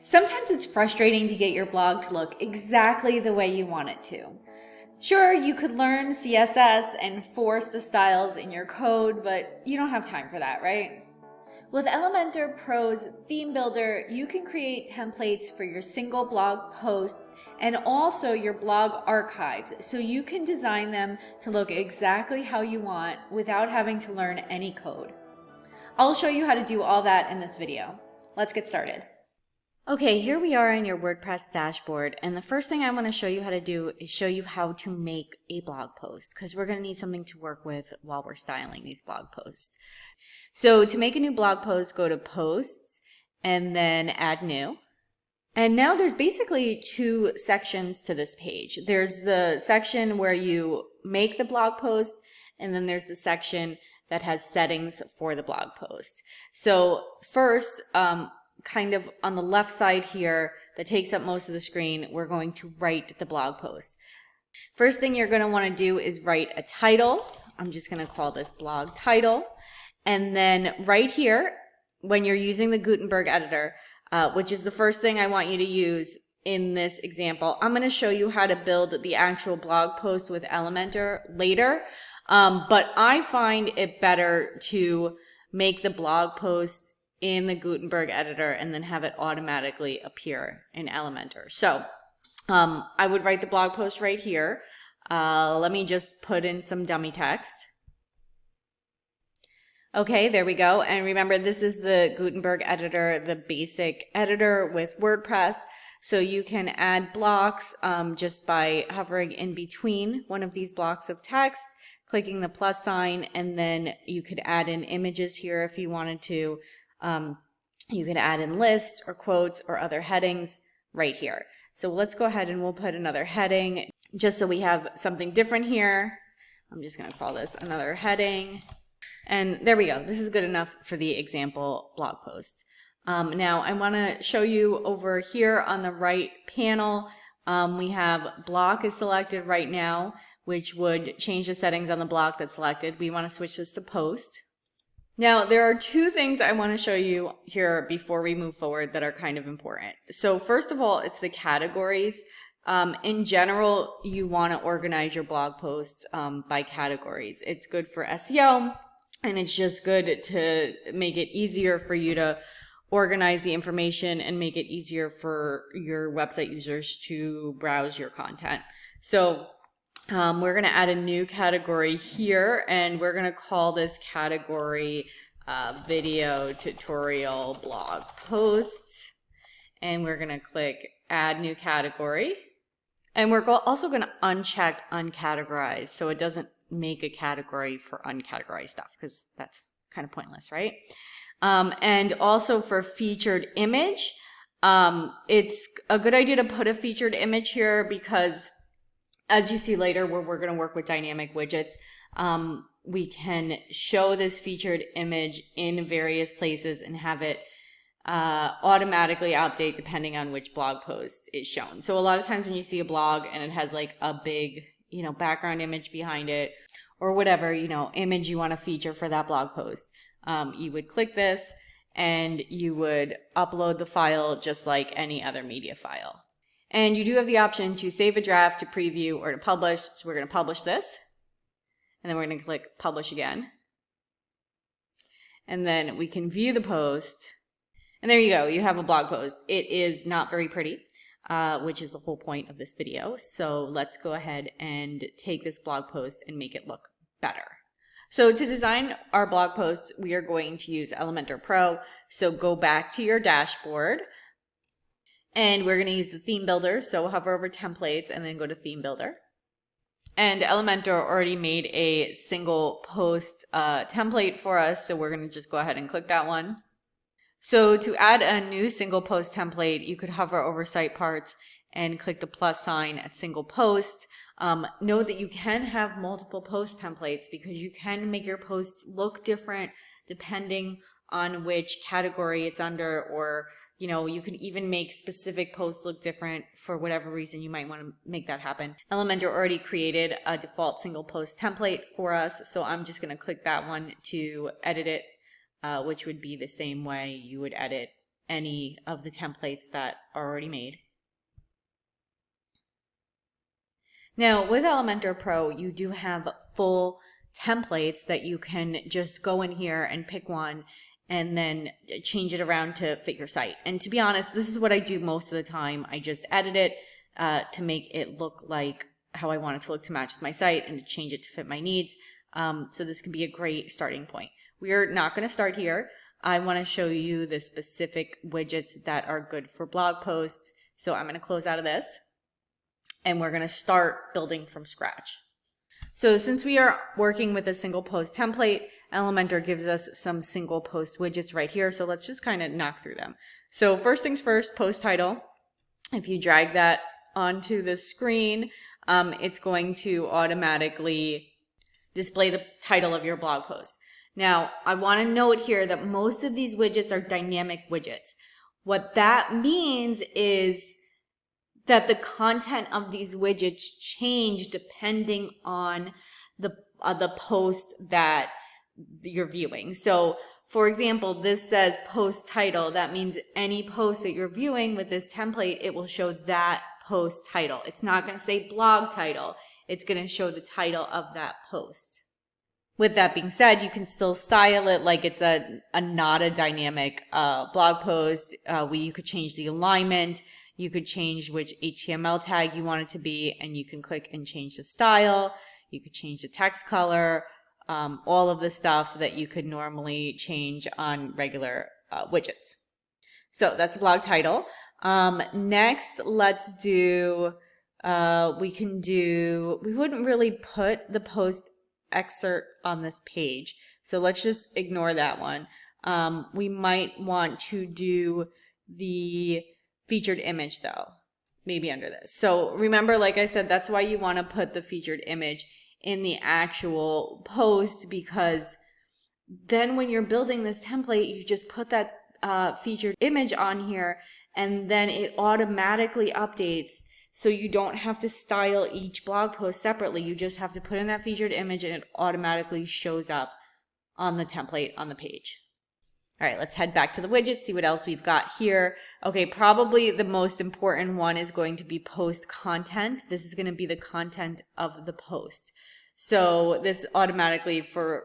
Sometimes it's frustrating to get your blog to look exactly the way you want it to. Sure, you could learn CSS and force the styles in your code, but you don't have time for that, right? With Elementor Pro's theme builder, you can create templates for your single blog posts and also your blog archives, so you can design them to look exactly how you want without having to learn any code. I'll show you how to do all that in this video. Let's get started. Okay, here we are in your WordPress dashboard, and the first thing I want to show you how to do is show you how to make a blog post, because we're going to need something to work with while we're styling these blog posts. So to make a new blog post, go to Posts and then Add New. And now there's basically two sections to this page. There's the section where you make the blog post, and then there's the section that has settings for the blog post. So first, kind of on the left side here that takes up most of the screen, we're going to write the blog post. First thing you're going to want to do is write a title. I'm just going to call this blog title. And then right here, when you're using the Gutenberg editor, which is the first thing I want you to use in this example, I'm going to show you how to build the actual blog post with Elementor later. But I find it better to make the blog post in the Gutenberg editor and then have it automatically appear in Elementor. So I would write the blog post right here. Let me just put in some dummy text. Okay, there we go. And remember, this is the Gutenberg editor, the basic editor with WordPress. So you can add blocks just by hovering in between one of these blocks of text, clicking the plus sign, and then you could add in images here if you wanted to. You can add in lists or quotes or other headings right here. So let's go ahead and we'll put another heading just so we have something different here. I'm just going to call this another heading. And there we go. This is good enough for the example blog post. Now I want to show you over here on the right panel, we have block is selected right now, which would change the settings on the block that's selected. We want to switch this to post. Now, there are two things I want to show you here before we move forward that are kind of important. So first of all, it's the categories. In general, you want to organize your blog posts by categories. It's good for SEO, and it's just good to make it easier for you to organize the information and make it easier for your website users to browse your content. So we're going to add a new category here, and we're going to call this category video tutorial blog posts. And we're going to click add new category. And we're also going to uncheck uncategorize, so it doesn't make a category for uncategorized stuff, because that's kind of pointless, right? And also for featured image, it's a good idea to put a featured image here because as you see later, where we're going to work with dynamic widgets, we can show this featured image in various places and have it automatically update depending on which blog post is shown. So a lot of times when you see a blog and it has like a big, background image behind it or whatever, image you want to feature for that blog post, you would click this and you would upload the file just like any other media file. And you do have the option to save a draft, to preview, or to publish. So we're going to publish this. And then we're going to click publish again. And then we can view the post. And there you go. You have a blog post. It is not very pretty, which is the whole point of this video. So let's go ahead and take this blog post and make it look better. So to design our blog posts, we are going to use Elementor Pro. So go back to your dashboard. And we're going to use the theme builder, so hover over templates and then go to theme builder. And Elementor already made a single post template for us, so we're going to just go ahead and click that one. So to add a new single post template, you could hover over site parts and click the plus sign at single post. Note that you can have multiple post templates because you can make your posts look different depending on which category it's under, or you could even make specific posts look different for whatever reason you might want to make that happen. Elementor already created a default single post template for us, so I'm just going to click that one to edit it, which would be the same way you would edit any of the templates that are already made. Now with Elementor Pro, you do have full templates that you can just go in here and pick one and then change it around to fit your site. And to be honest, this is what I do most of the time. I just edit it to make it look like how I want it to look to match with my site and to change it to fit my needs. So this can be a great starting point. We're not going to start here. I want to show you the specific widgets that are good for blog posts. So I'm going to close out of this and we're going to start building from scratch. So since we are working with a single post template, Elementor gives us some single post widgets right here. So let's just kind of knock through them. So first things first, post title. If you drag that onto the screen, it's going to automatically display the title of your blog post. Now, I want to note here that most of these widgets are dynamic widgets. What that means is that the content of these widgets change depending on the post that you're viewing. So, for example, this says post title. That means any post that you're viewing with this template, it will show that post title. It's not going to say blog title. It's going to show the title of that post. With that being said, you can still style it like it's not a dynamic blog post. You could change the alignment. You could change which HTML tag you want it to be, and you can click and change the style. You could change the text color, all of the stuff that you could normally change on regular widgets. So that's the blog title. Next, let's do, we wouldn't really put the post excerpt on this page. So let's just ignore that one. We might want to do the featured image though, maybe under this. So remember, like I said, that's why you want to put the featured image in the actual post, because then when you're building this template, you just put that featured image on here and then it automatically updates. So you don't have to style each blog post separately. You just have to put in that featured image and it automatically shows up on the template on the page. All right, let's head back to the widgets, see what else we've got here. Okay, probably the most important one is going to be post content. This is going to be the content of the post. So this automatically, for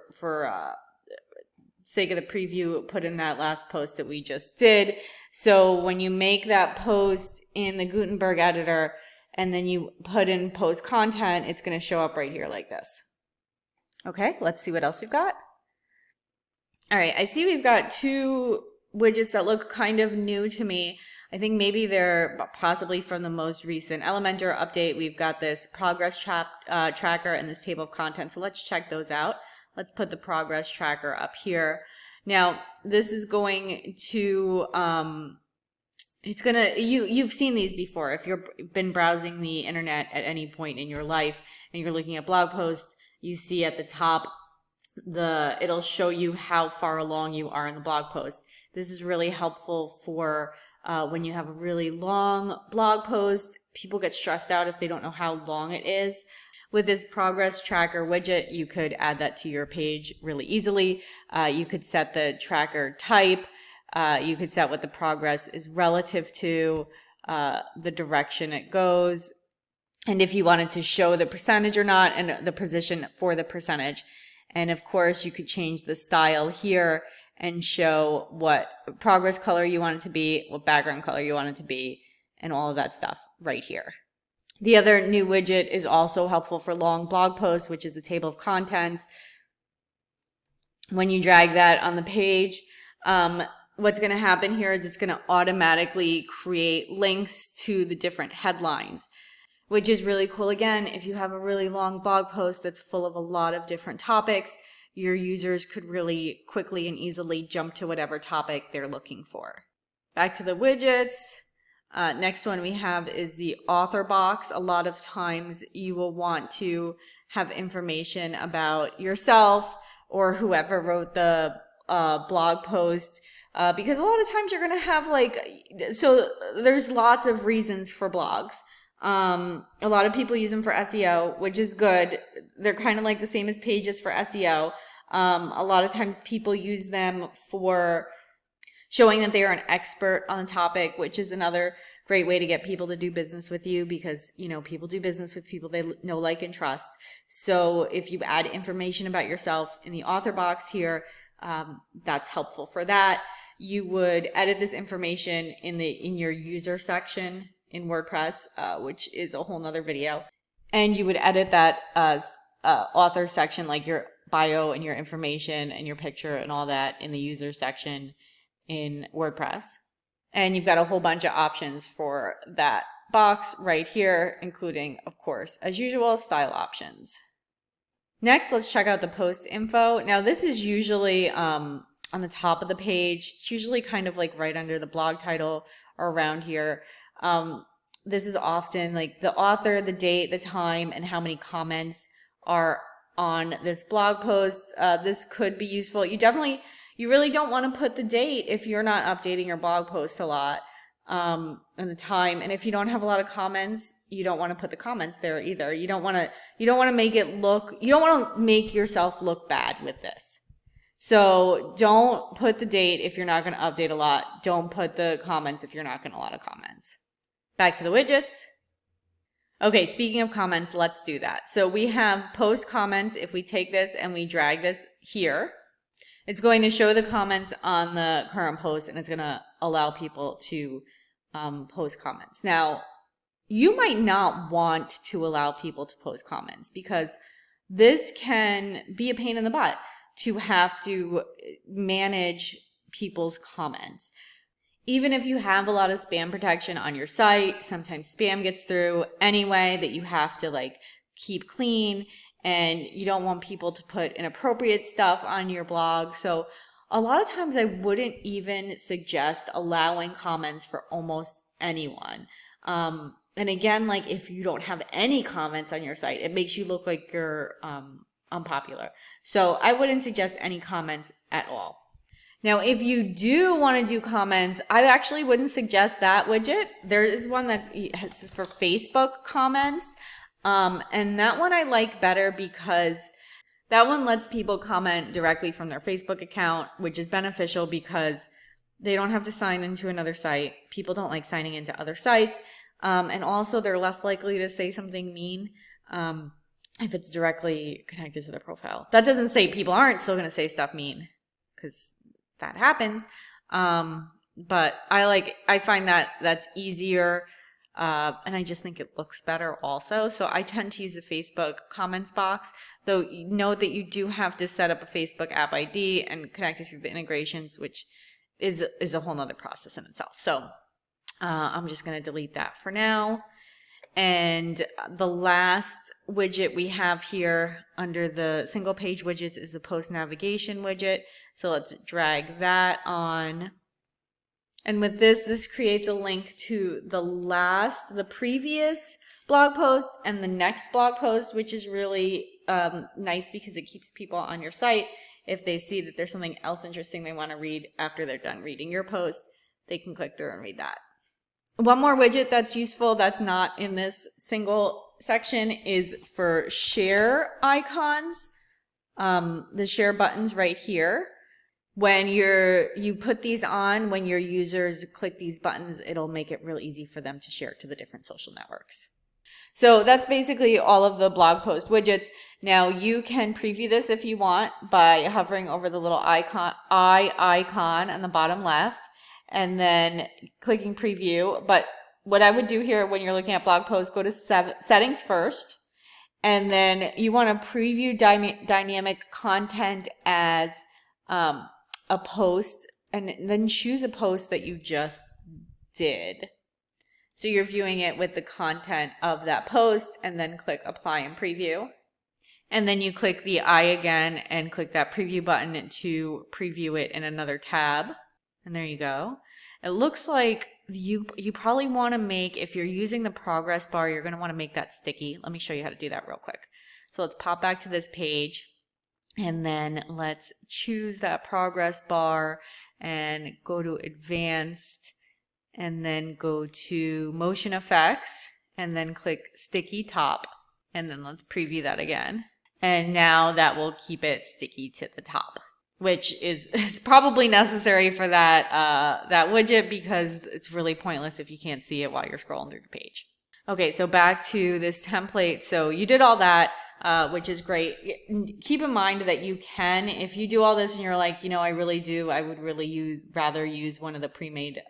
sake of the preview, put in that last post that we just did. So when you make that post in the Gutenberg editor and then you put in post content, it's going to show up right here like this. Okay, let's see what else we've got. All right, I see we've got two widgets that look kind of new to me. I think maybe they're possibly from the most recent Elementor update. We've got this progress tracker and this table of contents. So let's check those out. Let's put the progress tracker up here. Now, this is going to, you've seen these before. If you've been browsing the internet at any point in your life and you're looking at blog posts, you see at the top, it'll show you how far along you are in the blog post. This is really helpful for when you have a really long blog post. People get stressed out if they don't know how long it is. With this progress tracker widget, you could add that to your page really easily. You could set the tracker type. You could set what the progress is relative to, the direction it goes, and if you wanted to show the percentage or not, and the position for the percentage. And of course, you could change the style here and show what progress color you want it to be, what background color you want it to be, and all of that stuff right here. The other new widget is also helpful for long blog posts, which is a table of contents. When you drag that on the page, what's going to happen here is it's going to automatically create links to the different headlines, which is really cool. Again, if you have a really long blog post that's full of a lot of different topics, your users could really quickly and easily jump to whatever topic they're looking for. Back to the widgets. Next one we have is the author box. A lot of times you will want to have information about yourself or whoever wrote the blog post, because a lot of times you're going to have so there's lots of reasons for blogs. A lot of people use them for SEO, which is good. They're kind of like the same as pages for SEO. A lot of times people use them for showing that they are an expert on the topic, which is another great way to get people to do business with you, because, you know, people do business with people they know, like, and trust. So if you add information about yourself in the author box here, that's helpful for that. You would edit this information in your user section in WordPress, which is a whole nother video. And you would edit that author section, like your bio and your information and your picture and all that, in the user section in WordPress. And you've got a whole bunch of options for that box right here, including, of course, as usual, style options. Next, let's check out the post info. Now, this is usually on the top of the page. It's usually kind of like right under the blog title or around here. This is often like the author, the date, the time, and how many comments are on this blog post. This could be useful. You really don't want to put the date if you're not updating your blog post a lot, and the time. And if you don't have a lot of comments, you don't want to put the comments there either. You don't want to make yourself look bad with this. So don't put the date if you're not going to update a lot. Don't put the comments if you're not going to a lot of comments. Back to the widgets. Okay, speaking of comments, let's do that. So we have post comments. If we take this and we drag this here, it's going to show the comments on the current post, and it's going to allow people to post comments. Now, you might not want to allow people to post comments, because this can be a pain in the butt to have to manage people's comments. Even if you have a lot of spam protection on your site, sometimes spam gets through anyway that you have to like keep clean, and you don't want people to put inappropriate stuff on your blog. So a lot of times I wouldn't even suggest allowing comments for almost anyone. And again, like if you don't have any comments on your site, it makes you look like you're unpopular. So I wouldn't suggest any comments at all. Now, if you do want to do comments, I actually wouldn't suggest that widget. There is one that is for Facebook comments. And that one I like better because that one lets people comment directly from their Facebook account, which is beneficial because they don't have to sign into another site. People don't like signing into other sites. And also they're less likely to say something mean if it's directly connected to their profile. That doesn't say people aren't still going to say stuff mean, because that happens. But I find that that's easier. And I just think it looks better also. So I tend to use the Facebook comments box, though note that you do have to set up a Facebook app ID and connect it through the integrations, which is a whole nother process in itself. So I'm just going to delete that for now. And the last widget we have here under the single page widgets is the post navigation widget. So let's drag that on. And with this creates a link to the previous blog post and the next blog post, which is really nice because it keeps people on your site. If they see that there's something else interesting they want to read after they're done reading your post, they can click through and read that. One more widget that's useful that's not in this single section is for share icons. The share buttons right here. When you put these on, when your users click these buttons, it'll make it real easy for them to share it to the different social networks. So that's basically all of the blog post widgets. Now you can preview this if you want by hovering over the little icon on the bottom left and then clicking preview. But what I would do here when you're looking at blog posts, go to settings first, and then you want to preview dynamic content as a post, and then choose a post that you just did. So you're viewing it with the content of that post, and then click apply and preview. And then you click the eye again and click that preview button to preview it in another tab. And there you go. It looks like you probably want to make, if you're using the progress bar, you're going to want to make that sticky. Let me show you how to do that real quick. So let's pop back to this page. And then let's choose that progress bar and go to advanced and then go to motion effects and then click sticky top, and then let's preview that again. And now that will keep it sticky to the top. which is it's probably necessary for that widget because it's really pointless if you can't see it while you're scrolling through the page. Okay, so back to this template. So you did all that, which is great. Keep in mind that you can, if you do all this and you're like, I would really rather use one of the pre-made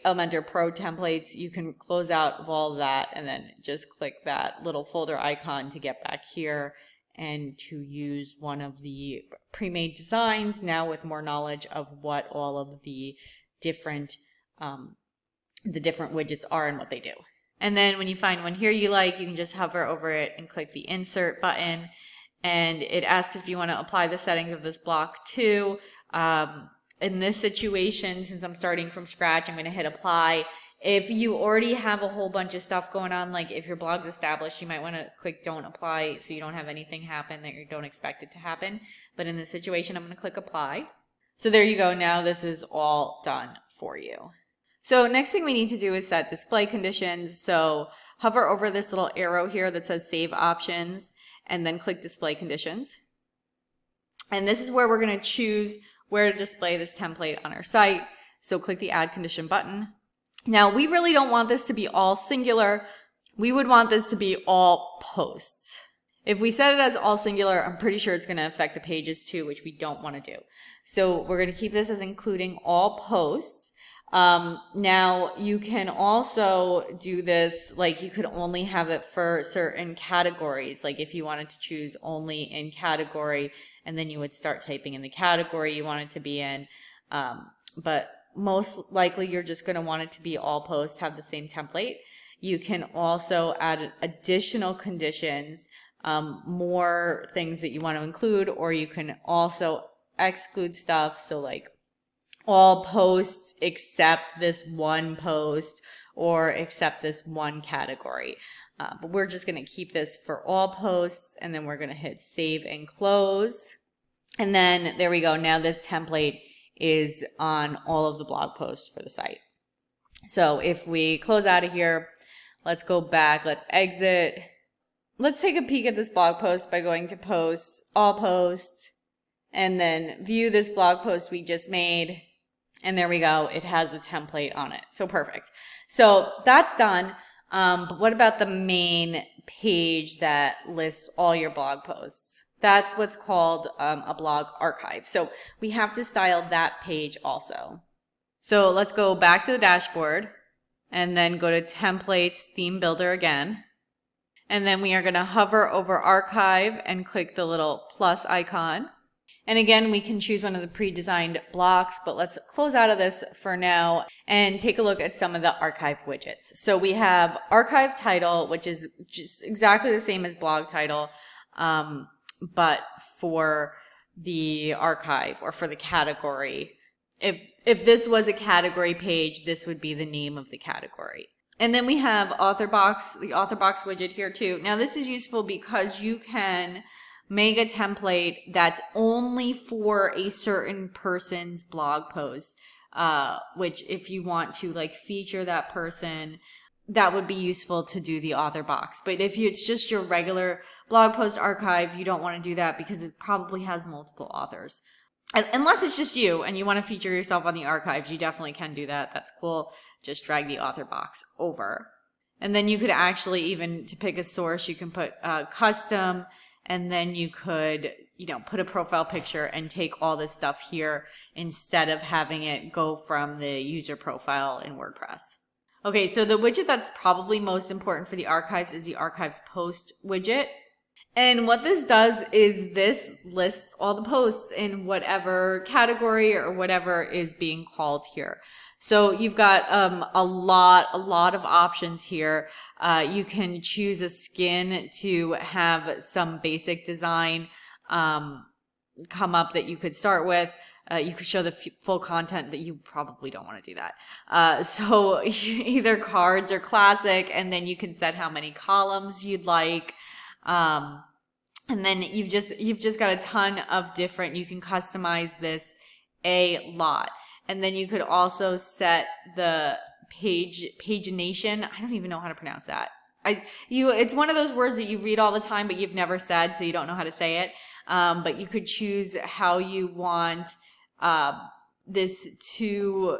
Elementor Pro templates, you can close out of all of that and then just click that little folder icon to get back here and to use one of the pre-made designs now with more knowledge of what all of the different widgets are and what they do. And then when you find one here you like, you can just hover over it and click the insert button, and it asks if you want to apply the settings of this block too. In this situation, since I'm starting from scratch, I'm going to hit apply. If you already have a whole bunch of stuff going on, like if your blog's established, you might want to click don't apply so you don't have anything happen that you don't expect it to happen. But in this situation, I'm going to click apply. So there you go. Now this is all done for you. So next thing we need to do is set display conditions. So hover over this little arrow here that says save options and then click display conditions. And this is where we're going to choose where to display this template on our site. So click the add condition button. Now we really don't want this to be all singular. We would want this to be all posts. If we set it as all singular, I'm pretty sure it's going to affect the pages too, which we don't want to do. So we're going to keep this as including all posts. Now you can also do this, like you could only have it for certain categories. Like if you wanted to choose only in category, and then you would start typing in the category you want it to be in. But most likely you're just going to want it to be all posts, have the same template. You can also add additional conditions, more things that you want to include, or you can also exclude stuff. So like all posts except this one post or except this one category. But we're just going to keep this for all posts, and then we're going to hit save and close. And then there we go. Now this template is on all of the blog posts for the site. So if we close out of here, let's go back, let's exit. Let's take a peek at this blog post by going to posts, all posts, and then view this blog post we just made. And there we go. It has the template on it. So perfect. So that's done. But what about the main page that lists all your blog posts? That's what's called a blog archive. So we have to style that page also. So let's go back to the dashboard and then go to templates, theme builder again. And then we are going to hover over archive and click the little plus icon. And again, we can choose one of the pre-designed blocks, but let's close out of this for now and take a look at some of the archive widgets. So we have archive title, which is just exactly the same as blog title, but for the archive or for the category. If this was a category page, this would be the name of the category. And then we have author box, the author box widget here too. Now this is useful because you can make a template that's only for a certain person's blog post, which if you want to like feature that person, that would be useful to do the author box. But if it's just your regular blog post archive, you don't want to do that because it probably has multiple authors. Unless it's just you and you want to feature yourself on the archives, you definitely can do that. That's cool. Just drag the author box over. And then you could actually, even to pick a source, you can put custom, and then you could, put a profile picture and take all this stuff here instead of having it go from the user profile in WordPress. Okay, so the widget that's probably most important for the archives is the archives post widget. And what this does is this lists all the posts in whatever category or whatever is being called here. So you've got a lot of options here. You can choose a skin to have some basic design come up that you could start with. You could show the full content that you probably don't want to do that. So either cards or classic, and then you can set how many columns you'd like. And then you've just got a ton of different, you can customize this a lot. And then you could also set the pagination. I don't even know how to pronounce that. It's one of those words that you read all the time, but you've never said, so you don't know how to say it. but you could choose how you want this to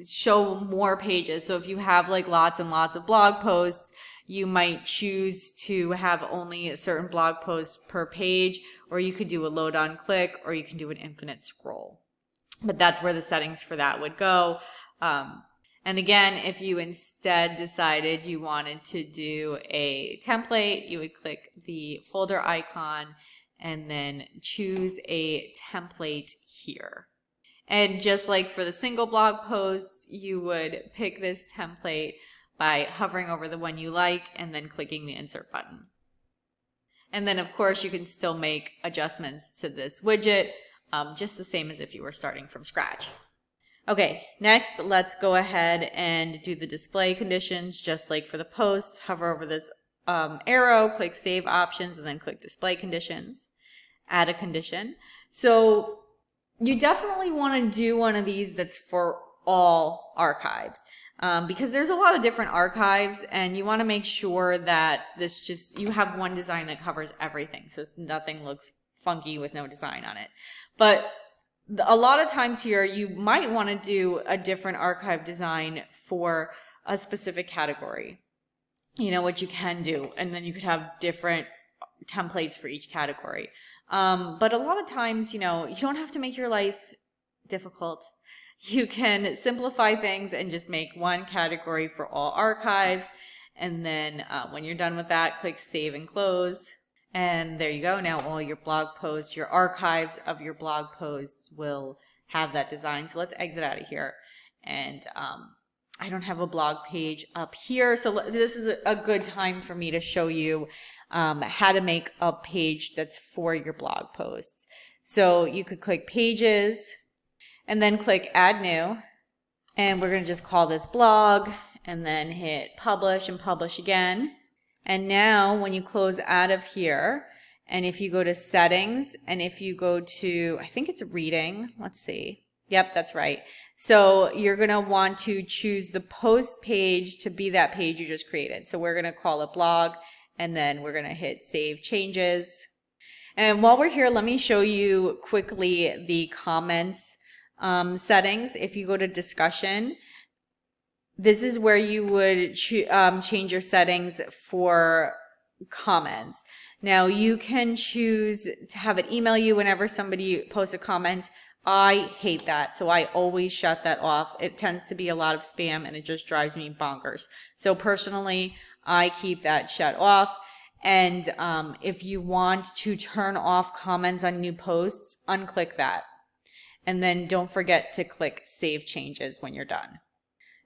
show more pages. So if you have like lots and lots of blog posts, you might choose to have only a certain blog post per page, or you could do a load on click, or you can do an infinite scroll. But that's where the settings for that would go. And again, if you instead decided you wanted to do a template, you would click the folder icon and then choose a template here. And just like for the single blog posts, you would pick this template by hovering over the one you like and then clicking the insert button. And then of course you can still make adjustments to this widget, just the same as if you were starting from scratch. Okay, next let's go ahead and do the display conditions. Just like for the post, hover over this arrow, click Save Options, and then click Display Conditions. Add a condition. So you definitely want to do one of these that's for all archives, because there's a lot of different archives, and you want to make sure that you have one design that covers everything, so nothing looks funky with no design on it. But a lot of times here, you might want to do a different archive design for a specific category, which you can do, and then you could have different templates for each category. But a lot of times, you don't have to make your life difficult. You can simplify things and just make one category for all archives. And then when you're done with that, click Save and Close. And there you go. Now all your blog posts, your archives of your blog posts will have that design. So let's exit out of here. And I don't have a blog page up here. So this is a good time for me to show you how to make a page that's for your blog posts. So you could click Pages and then click Add New. And we're going to just call this blog and then hit Publish and Publish again. And now when you close out of here, and if you go to Settings, and if you go to, I think it's Reading, let's see. Yep, that's right. So you're going to want to choose the post page to be that page you just created. So we're going to call it blog, and then we're going to hit Save Changes. And while we're here, let me show you quickly the comments settings. If you go to Discussion, this is where you would change your settings for comments. Now you can choose to have it email you whenever somebody posts a comment. I hate that, so I always shut that off. It tends to be a lot of spam and it just drives me bonkers. So personally, I keep that shut off. And if you want to turn off comments on new posts, unclick that. And then don't forget to click Save Changes when you're done.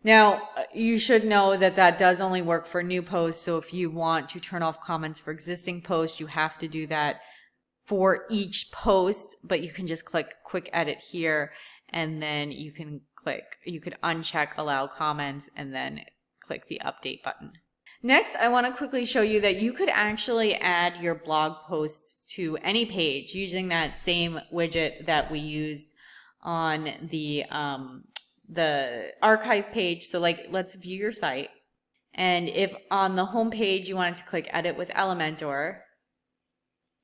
Now, you should know that that does only work for new posts. So if you want to turn off comments for existing posts, you have to do that for each post, but you can just click Quick Edit here, and then you could uncheck Allow Comments and then click the Update button. Next, I want to quickly show you that you could actually add your blog posts to any page using that same widget that we used on the archive page. So let's view your site. And if on the home page you wanted to click Edit with Elementor,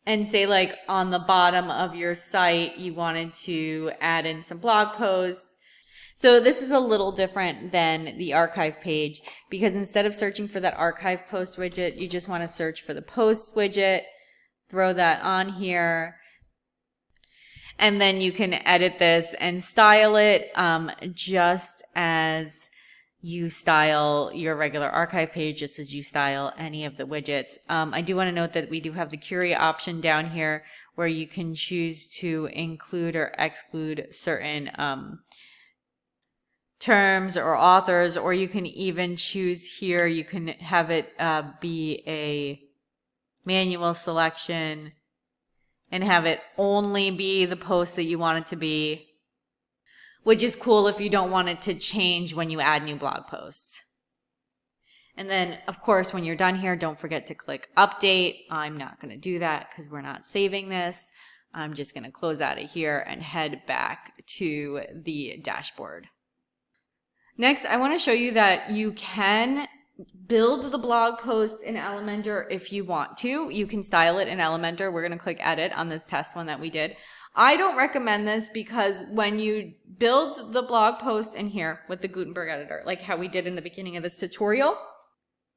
and say on the bottom of your site you wanted to add in some blog posts. So this is a little different than the archive page, because instead of searching for that archive post widget, you just want to search for the post widget, throw that on here, and then you can edit this and style it just as you style your regular archive page, just as you style any of the widgets. I do want to note that we do have the query option down here where you can choose to include or exclude certain terms or authors, or you can even choose here, you can have it be a manual selection and have it only be the post that you want it to be, which is cool if you don't want it to change when you add new blog posts. And then, of course, when you're done here, don't forget to click Update. I'm not going to do that because we're not saving this. I'm just going to close out of here and head back to the dashboard. Next, I want to show you that you can build the blog post in Elementor if you want to. You can style it in Elementor. We're going to click edit on this test one that we did. I don't recommend this because when you build the blog post in here with the Gutenberg editor, like how we did in the beginning of this tutorial,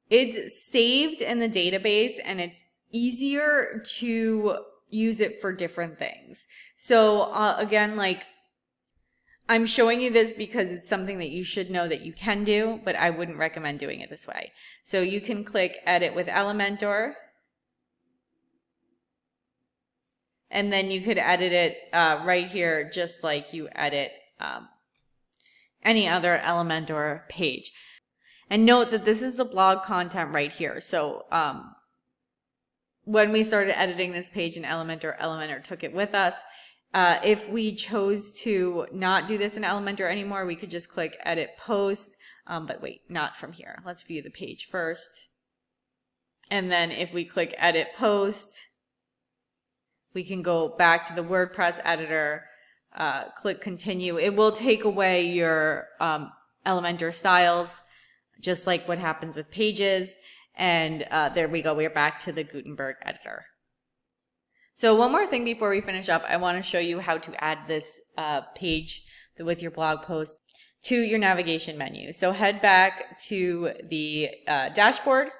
it's saved in the database and it's easier to use it for different things. So again, like I'm showing you this because it's something that you should know that you can do, but I wouldn't recommend doing it this way. So you can click edit with Elementor. And then you could edit it right here, just like you edit any other Elementor page. And note that this is the blog content right here. So when we started editing this page in Elementor, Elementor took it with us. If we chose to not do this in Elementor anymore, we could just click edit post. But wait, not from here. Let's view the page first. And then if we click edit post, we can go back to the WordPress editor, click continue. It will take away your Elementor styles, just like what happens with pages. And there we go. We're back to the Gutenberg editor. So one more thing before we finish up, I want to show you how to add this page with your blog post to your navigation menu. So head back to the dashboard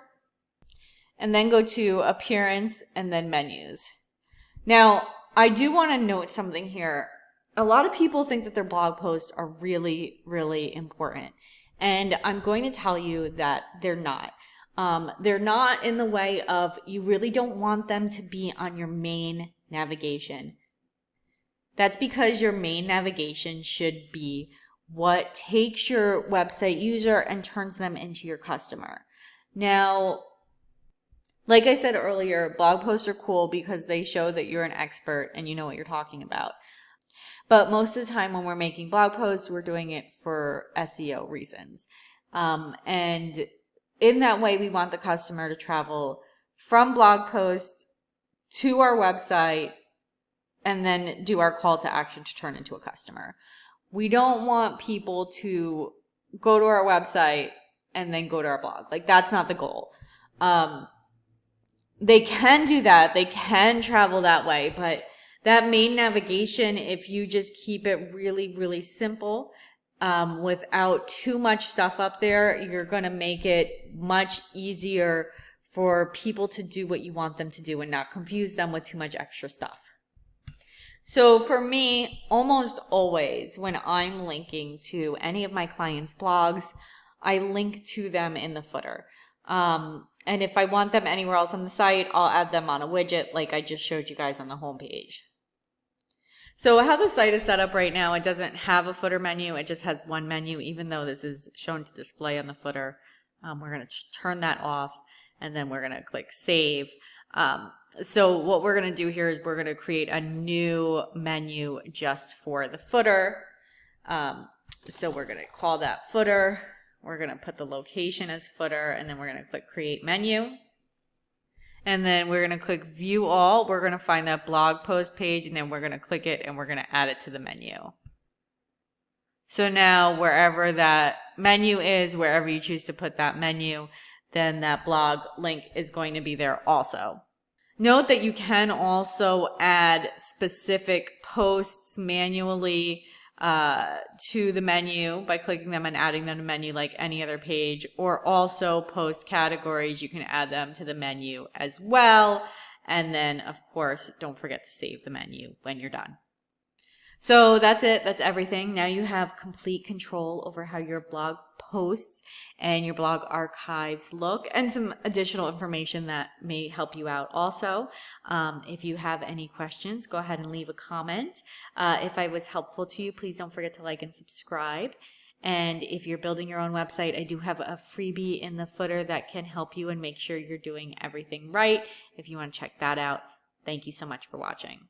and then go to appearance and then menus. Now, I do want to note something here. A lot of people think that their blog posts are really, really important. And I'm going to tell you that they're not. They're not in the way of you really don't want them to be on your main navigation. That's because your main navigation should be what takes your website user and turns them into your customer. Now, like I said earlier, blog posts are cool because they show that you're an expert and you know what you're talking about. But most of the time when we're making blog posts, we're doing it for SEO reasons. And in that way, we want the customer to travel from blog post to our website and then do our call to action to turn into a customer. We don't want people to go to our website and then go to our blog. Like, that's not the goal. They can do that. They can travel that way, but that main navigation, if you just keep it really, really simple, without too much stuff up there, you're going to make it much easier for people to do what you want them to do and not confuse them with too much extra stuff. So for me, almost always when I'm linking to any of my clients' blogs, I link to them in the footer. And if I want them anywhere else on the site, I'll add them on a widget like I just showed you guys on the home page. So how the site is set up right now, it doesn't have a footer menu. It just has one menu, even though this is shown to display on the footer. We're going to turn that off, and then we're going to click save. So what we're going to do here is we're going to create a new menu just for the footer. So we're going to call that footer. We're going to put the location as footer, and then we're going to click create menu. And then we're going to click view all. We're going to find that blog post page, and then we're going to click it and we're going to add it to the menu. So now wherever that menu is, wherever you choose to put that menu, then that blog link is going to be there also. Note that you can also add specific posts manually to the menu by clicking them and adding them to menu like any other page, or also post categories. You can add them to the menu as well. And then, of course, don't forget to save the menu when you're done. So that's it. That's everything. Now you have complete control over how your blog posts and your blog archives look, and some additional information that may help you out also. If you have any questions, go ahead and leave a comment. If I was helpful to you, please don't forget to like and subscribe. And if you're building your own website, I do have a freebie in the footer that can help you and make sure you're doing everything right. If you want to check that out, thank you so much for watching.